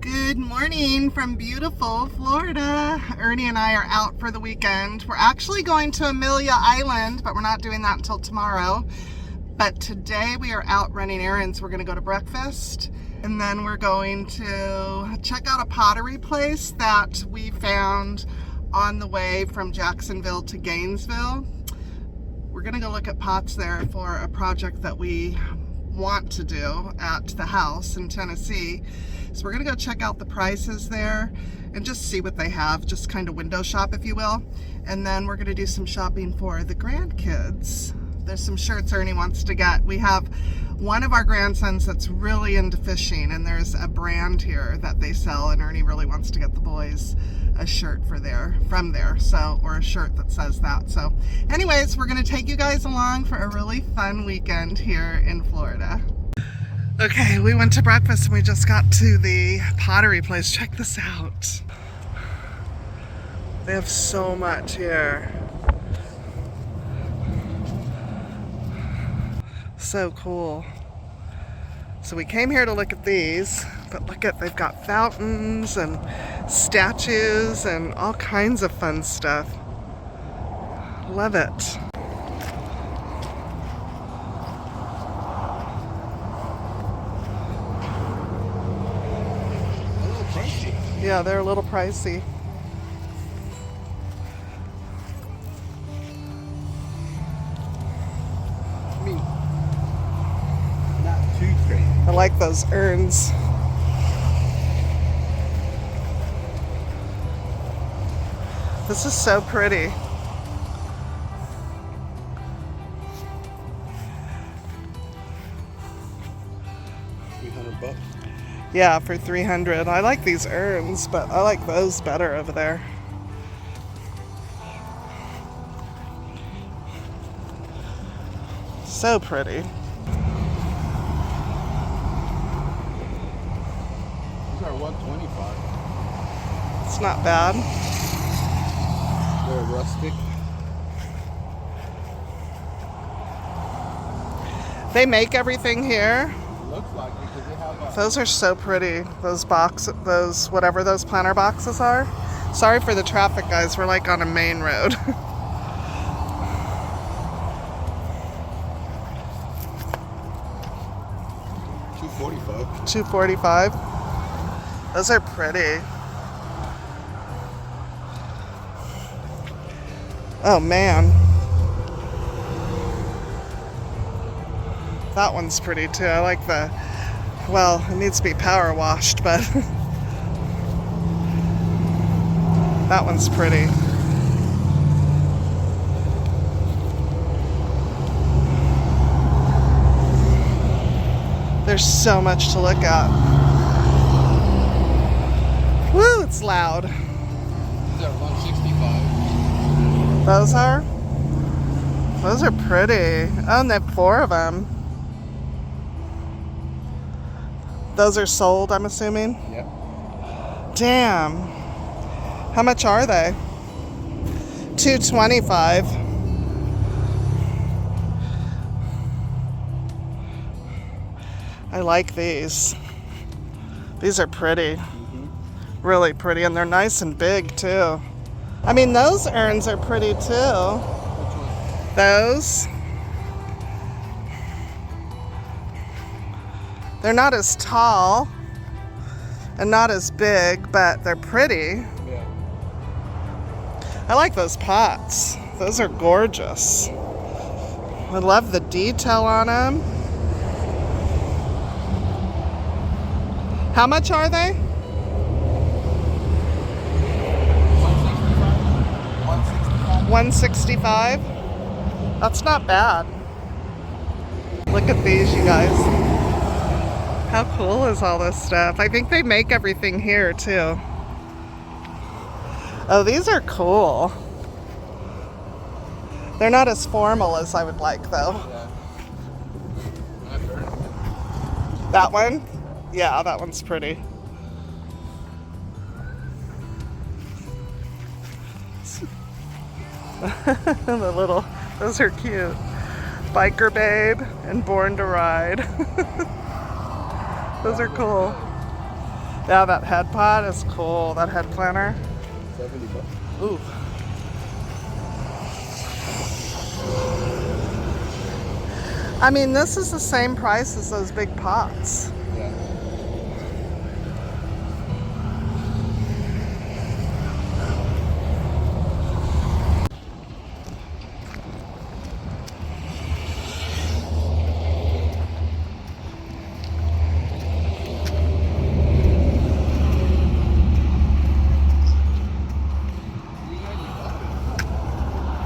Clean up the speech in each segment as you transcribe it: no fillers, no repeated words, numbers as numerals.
Good morning from beautiful Florida. Ernie and I are out for the weekend. We're actually going to Amelia Island, but we're not doing that until tomorrow. But today we are out running errands. We're going to go to breakfast, and then we're going to check out a pottery place that we found on the way from Jacksonville to Gainesville. We're going to go look at pots there for a project that we want to do at the house in Tennessee. So we're gonna go check out the prices there and just see what they have, just kind of window shop, if you will. And then we're gonna do some shopping for the grandkids. There's some shirts Ernie wants to get. We have one of our grandsons that's really into fishing, and there's a brand here that they sell, and Ernie really wants to get the boys a shirt from there, so, or a shirt that says that. So anyways, we're gonna take you guys along for a really fun weekend here in Florida. Okay, we went to breakfast and we just got to the pottery place. Check this out. They have so much here. So cool. So we came here to look at these, but look at, they've got fountains and statues and all kinds of fun stuff. Love it. Yeah, they're a little pricey. Not too crazy. I like those urns. This is so pretty. $300. Yeah, for 300. I like these urns, but I like those better over there. So pretty. These are $125. It's not bad. They're rustic. They make everything here. Looks like it because they have Those are so pretty. Those whatever those planter boxes are. Sorry for the traffic, guys. We're like on a main road. $245. $245. Those are pretty. Oh man. That one's pretty too. I like the, well, it needs to be power washed, but that one's pretty. There's so much to look at. Woo, it's loud. These are $165. Those are? Those are pretty. Oh, and they have 4 of them. Those are sold, I'm assuming? Yep. Damn. How much are they? $225. I like these. These are pretty. Really pretty, and they're nice and big too. I mean, those urns are pretty too. Which one? Those. They're not as tall and not as big, but they're pretty. Yeah. I like those pots. Those are gorgeous. I love the detail on them. How much are they? $165. That's not bad. Look at these, you guys. How cool is all this stuff? I think they make everything here too. Oh, these are cool. They're not as formal as I would like though. Yeah. That one? Yeah, that one's pretty. The little, those are cute. Biker Babe and Born to Ride. Those are cool. Yeah, that head pot is cool. That head planner. $70. Ooh. I mean, this is the same price as those big pots. Yeah.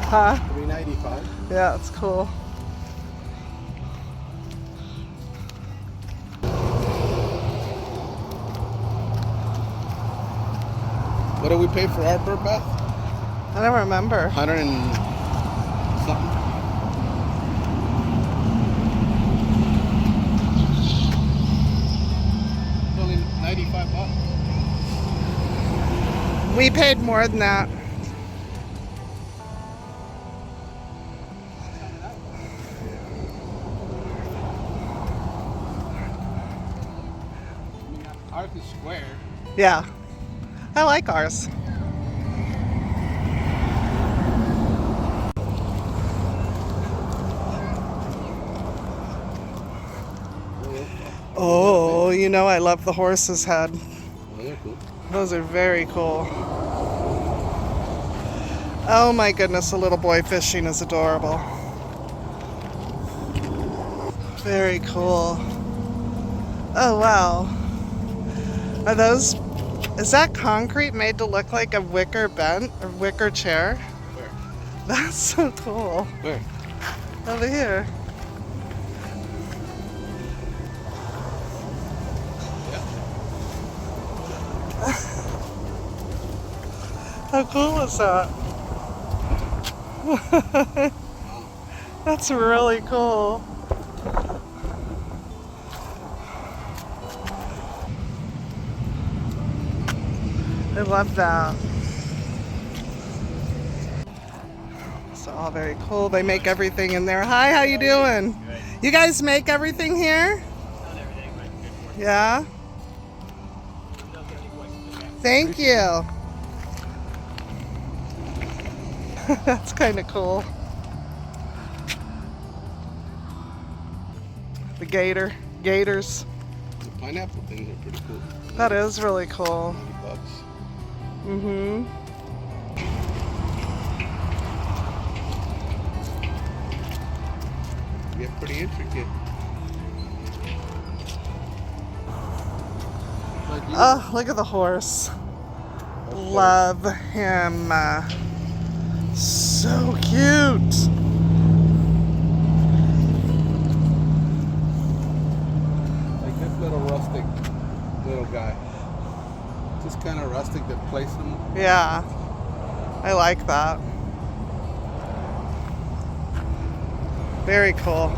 Huh? $3.95. Yeah, it's cool. What do we pay for our bird bath? I don't remember. 100 and something. It's only $95. We paid more than that. Ours is square. Yeah. I like ours. Oh, you know I love the horse's head. Oh, they're cool. Those are very cool. Oh my goodness, a little boy fishing is adorable. Very cool. Oh wow. Are those, is that concrete made to look like a wicker bench or wicker chair? Where? That's so cool. Where? Over here. How cool is that? That's really cool. I love that. It's all very cool. They make everything in there. Hi, how you doing? You guys make everything here? Not everything, but good for it. Yeah? Don't get any questions, okay? Thank you. That's kind of cool. The gators. The pineapple things are pretty cool. That is really cool. $90. Mm-hmm. Get pretty intricate. Like you. Oh, look at the horse. Love him. So cute. Like this little rustic little guy. Just kind of rustic that place him. Yeah, I like that. Very cool.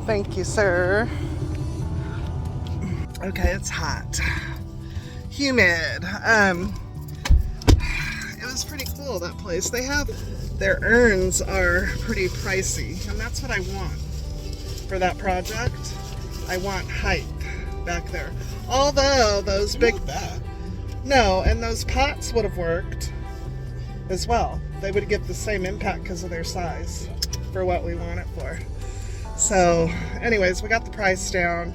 Thank you, sir. Okay, it's hot. Humid. It was pretty cool, that place. They have, their urns are pretty pricey, and that's what I want for that project. I want height back there. Although those big, Not bad. no, and those pots would have worked as well. They would give the same impact because of their size for what we want it for. So anyways, we got the price down.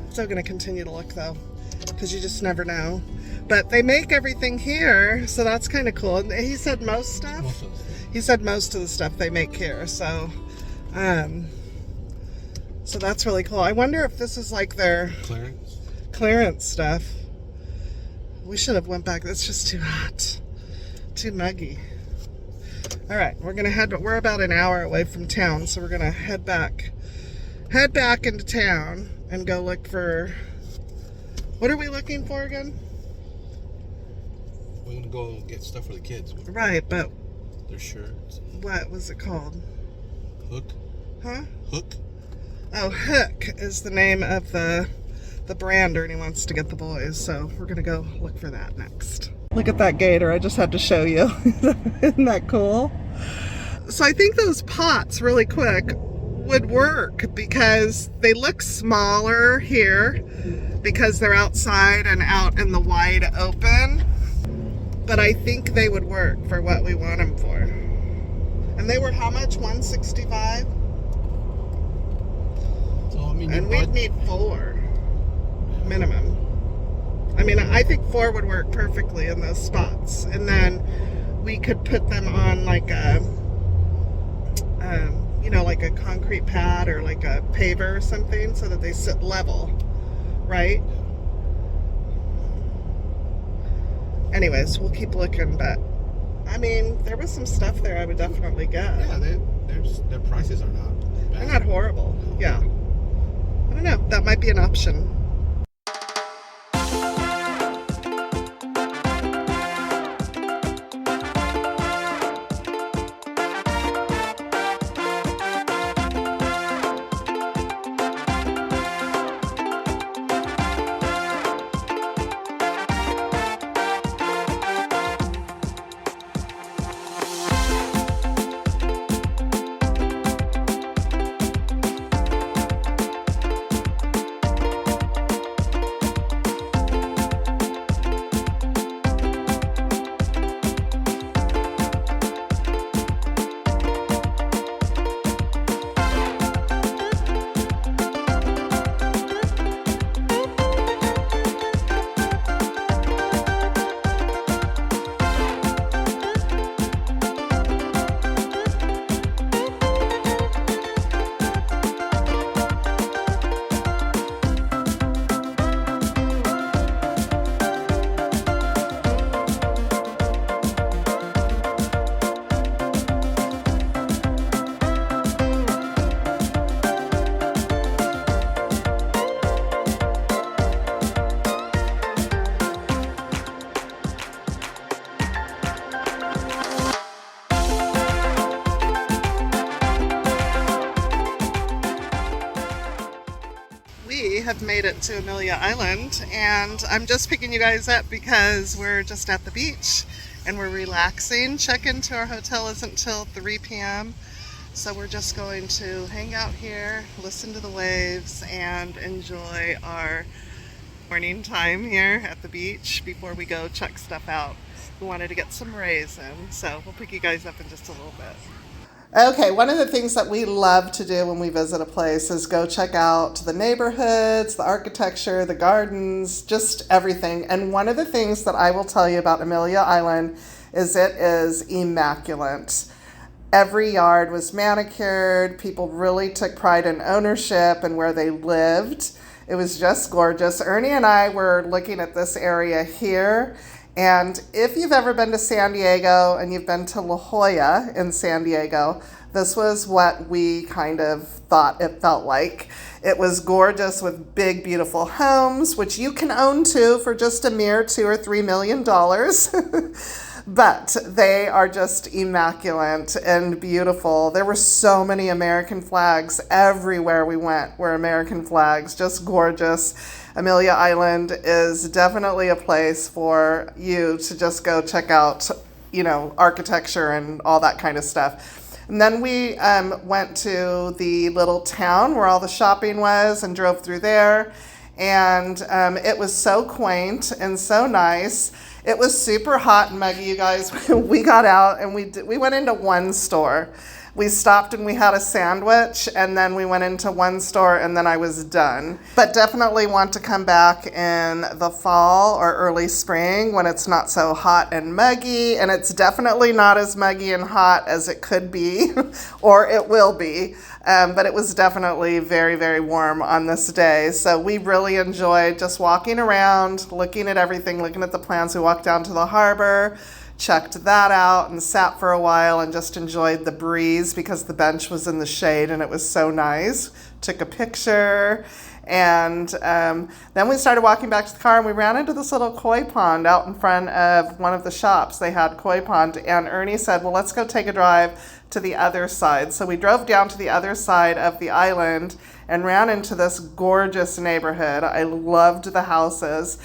Still gonna continue to look though, because you just never know. But they make everything here, so that's kind of cool. And he said most stuff. Most of the stuff. He said most of the stuff they make here. So, so that's really cool. I wonder if this is like their clearance stuff. We should have went back. It's just too hot, too muggy. All right, we're gonna head. We're about an hour away from town, so we're gonna head back into town and go look for. What are we looking for again? We're gonna go get stuff for the kids. Right, but Their shirts. what was it called? Hook. Huh? Hook. Oh, Hook is the name of the brand Ernie wants to get the boys, so we're gonna go look for that next. Look at that gator, I just had to show you. Isn't that cool? So I think those pots, really quick, would work because they look smaller here because they're outside and out in the wide open. But I think they would work for what we want them for. And they were how much? $165? So I mean, And we'd need 4 minimum. I mean, I think 4 would work perfectly in those spots. And then we could put them on like a, like a concrete pad or like a paver or something so that they sit level, right? Anyways, we'll keep looking, but I mean, there was some stuff there I would definitely get. Yeah, their prices are not bad. They're not horrible. Yeah. I don't know. That might be an option. We have made it to Amelia Island, and I'm just picking you guys up because we're just at the beach and we're relaxing. Check-in to our hotel isn't till 3 p.m. So we're just going to hang out here, listen to the waves, and enjoy our morning time here at the beach before we go check stuff out. We wanted to get some rays in, so we'll pick you guys up in just a little bit. Okay, one of the things that we love to do when we visit a place is go check out the neighborhoods, the architecture, the gardens, just everything. And one of the things that I will tell you about Amelia Island is it is immaculate. Every yard was manicured. People really took pride in ownership and where they lived. It was just gorgeous. Ernie and I were looking at this area here. And if you've ever been to San Diego and you've been to La Jolla in San Diego, this was what we kind of thought it felt like. It was gorgeous with big, beautiful homes, which you can own too for just a mere $2 or $3 million. But they are just immaculate and beautiful. There were so many American flags everywhere we went were American flags, just gorgeous. Amelia Island is definitely a place for you to just go check out, architecture and all that kind of stuff. And then we went to the little town where all the shopping was and drove through there. And it was so quaint and so nice. It was super hot and muggy, you guys. We got out and we went into one store. We stopped and we had a sandwich, and then we went into one store, and then I was done. But definitely want to come back in the fall or early spring when it's not so hot and muggy, and it's definitely not as muggy and hot as it could be, or it will be. But it was definitely very, very warm on this day. So we really enjoyed just walking around, looking at everything, looking at the plants. We walked down to the harbor, checked that out, and sat for a while and just enjoyed the breeze because the bench was in the shade and it was so nice. Took a picture, and then we started walking back to the car, and we ran into this little koi pond out in front of one of the shops. They had koi pond, and Ernie said, well, let's go take a drive to the other side. So we drove down to the other side of the island and ran into this gorgeous neighborhood. I loved the houses.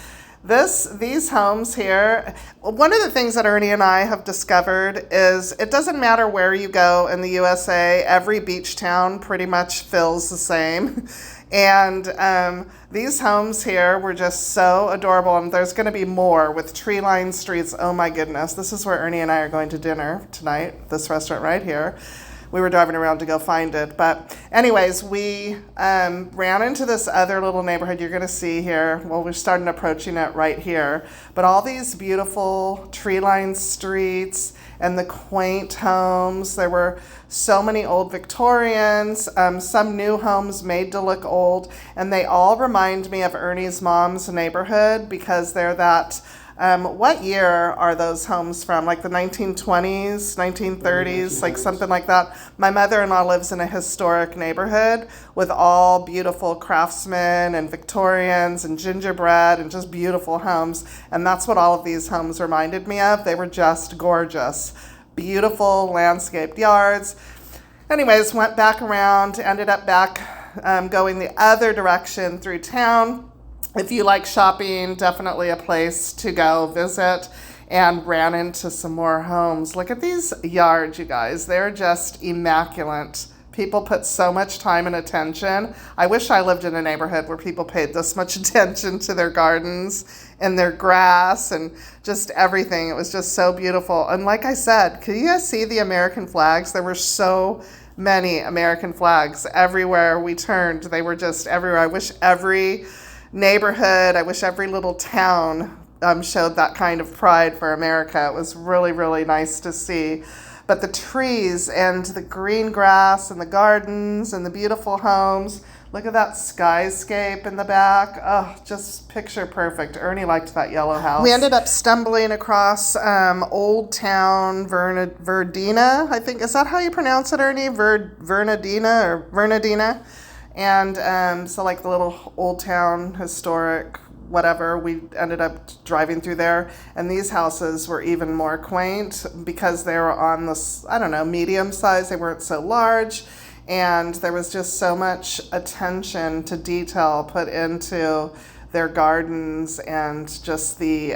These homes here, one of the things that Ernie and I have discovered is it doesn't matter where you go in the USA, every beach town pretty much feels the same. And these homes here were just so adorable, and there's going to be more with tree-lined streets. Oh my goodness, this is where Ernie and I are going to dinner tonight, this restaurant right here. We were driving around to go find it. But anyways, we ran into this other little neighborhood you're going to see here. Well, we're starting approaching it right here. But all these beautiful tree-lined streets and the quaint homes. There were so many old Victorians, some new homes made to look old. And they all remind me of Ernie's mom's neighborhood because they're that... what year are those homes from? Like the 1920s, 1930s, like something like that. My mother-in-law lives in a historic neighborhood with all beautiful craftsmen and Victorians and gingerbread and just beautiful homes. And that's what all of these homes reminded me of. They were just gorgeous. Beautiful landscaped yards. Anyways, went back around, ended up back going the other direction through town. If you like shopping, definitely a place to go visit, and ran into some more homes. Look at these yards, you guys. They're just immaculate. People put so much time and attention. I wish I lived in a neighborhood where people paid this much attention to their gardens and their grass and just everything. It was just so beautiful. And like I said, can you guys see the American flags? There were so many American flags everywhere we turned. They were just everywhere. I wish every neighborhood, I wish every little town showed that kind of pride for America. It was really, really nice to see. But the trees and the green grass and the gardens and the beautiful homes. Look at that skyscape in the back. Oh, just picture perfect. Ernie liked that yellow house. We ended up stumbling across Old Town Verdina, I think. Is that how you pronounce it, Ernie? Vernadina? And so like the little old town, historic, whatever, we ended up driving through there. And these houses were even more quaint because they were on this, I don't know, medium size. They weren't so large. And there was just so much attention to detail put into their gardens and just the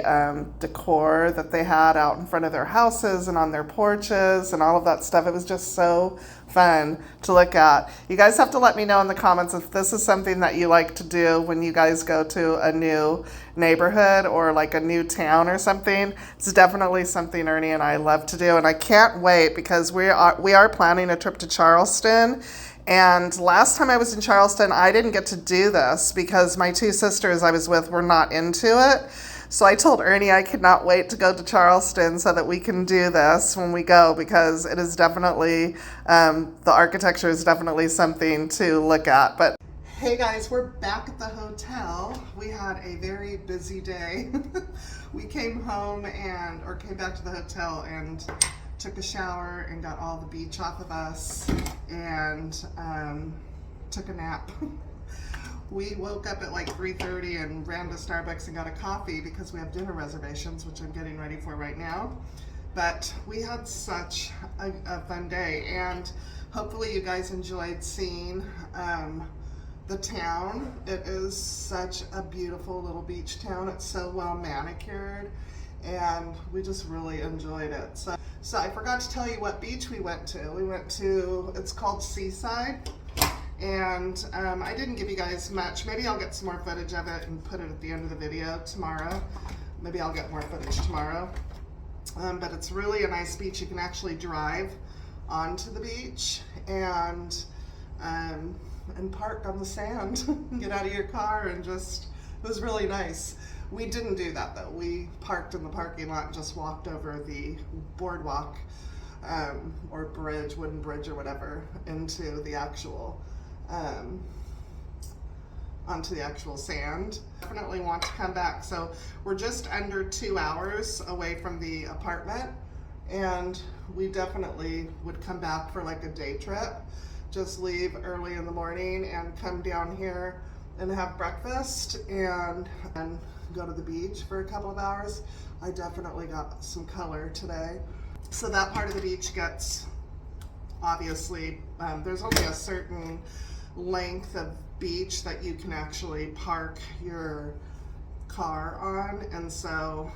decor that they had out in front of their houses and on their porches and all of that stuff. It was just so fun to look at. You guys have to let me know in the comments if this is something that you like to do when you guys go to a new neighborhood or like a new town or something. It's definitely something Ernie and I love to do, and I can't wait because we are planning a trip to Charleston. And last time I was in Charleston, I didn't get to do this because my two sisters I was with were not into it. So I told Ernie I could not wait to go to Charleston so that we can do this when we go, because it is definitely, the architecture is definitely something to look at. But hey guys, we're back at the hotel. We had a very busy day. We came home came back to the hotel and took a shower and got all the beach off of us and took a nap. We woke up at like 3:30 and ran to Starbucks and got a coffee because we have dinner reservations, which I'm getting ready for right now. But we had such a fun day, and hopefully you guys enjoyed seeing the town. It is such a beautiful little beach town. It's so well manicured, and we just really enjoyed it. So I forgot to tell you what beach we went to. We went to, it's called Seaside. And I didn't give you guys much. Maybe I'll get some more footage of it and put it at the end of the video tomorrow. Maybe I'll get more footage tomorrow. But it's really a nice beach. You can actually drive onto the beach and park on the sand. Get out of your car and just, it was really nice. We didn't do that though. We parked in the parking lot and just walked over the boardwalk or bridge, wooden bridge or whatever, into the actual onto the actual sand. Definitely want to come back. So we're just under 2 hours away from the apartment, and we definitely would come back for like a day trip. Just leave early in the morning and come down here and have breakfast and go to the beach for a couple of hours. I definitely got some color today. So that part of the beach gets, obviously, there's only a certain length of beach that you can actually park your car on, and so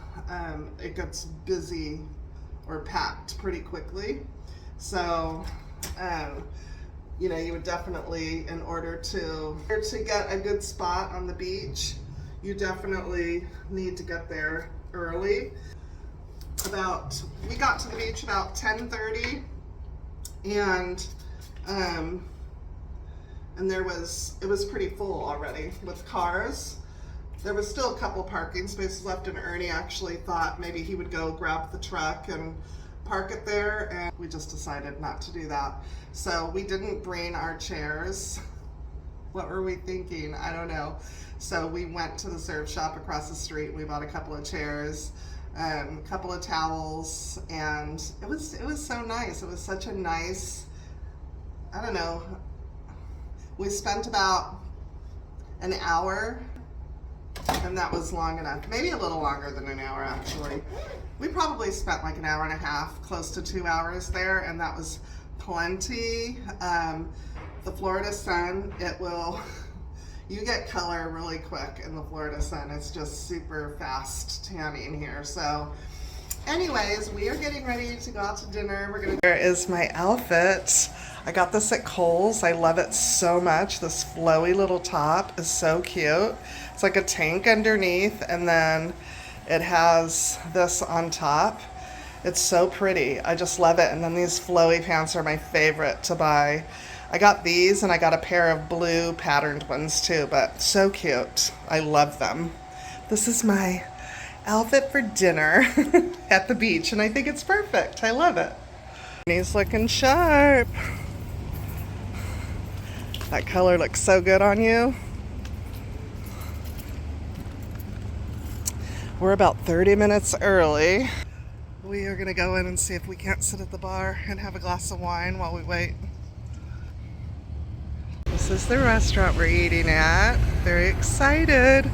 it gets busy or packed pretty quickly. So you know, you would definitely, in order to get a good spot on the beach, you definitely need to get there early. We got to the beach about 10:30, and it was pretty full already with cars. There was still a couple parking spaces left, and Ernie actually thought maybe he would go grab the truck and park it there, and we just decided not to do that. So we didn't bring our chairs. What were we thinking? I don't know. So we went to the surf shop across the street. We bought a couple of chairs, a couple of towels, and it was so nice. It was such a nice, I don't know, we spent about an hour, and that was long enough. Maybe a little longer than an hour, actually. We probably spent like an hour and a half, close to 2 hours there, and that was plenty. The Florida sun, you get color really quick in the Florida sun. It's just super fast tanning here. So anyways, we are getting ready to go out to dinner. Here is my outfit. I got this at Kohl's. I love it so much. This flowy little top is so cute. It's like a tank underneath, and then it has this on top. It's so pretty. I just love it. And then these flowy pants are my favorite to buy. I got these, and I got a pair of blue patterned ones too, but so cute. I love them. This is my outfit for dinner at the beach, and I think it's perfect. I love it. He's looking sharp. That color looks so good on you. We're about 30 minutes early. We are gonna go in and see if we can't sit at the bar and have a glass of wine while we wait. This is the restaurant we're eating at. Very excited.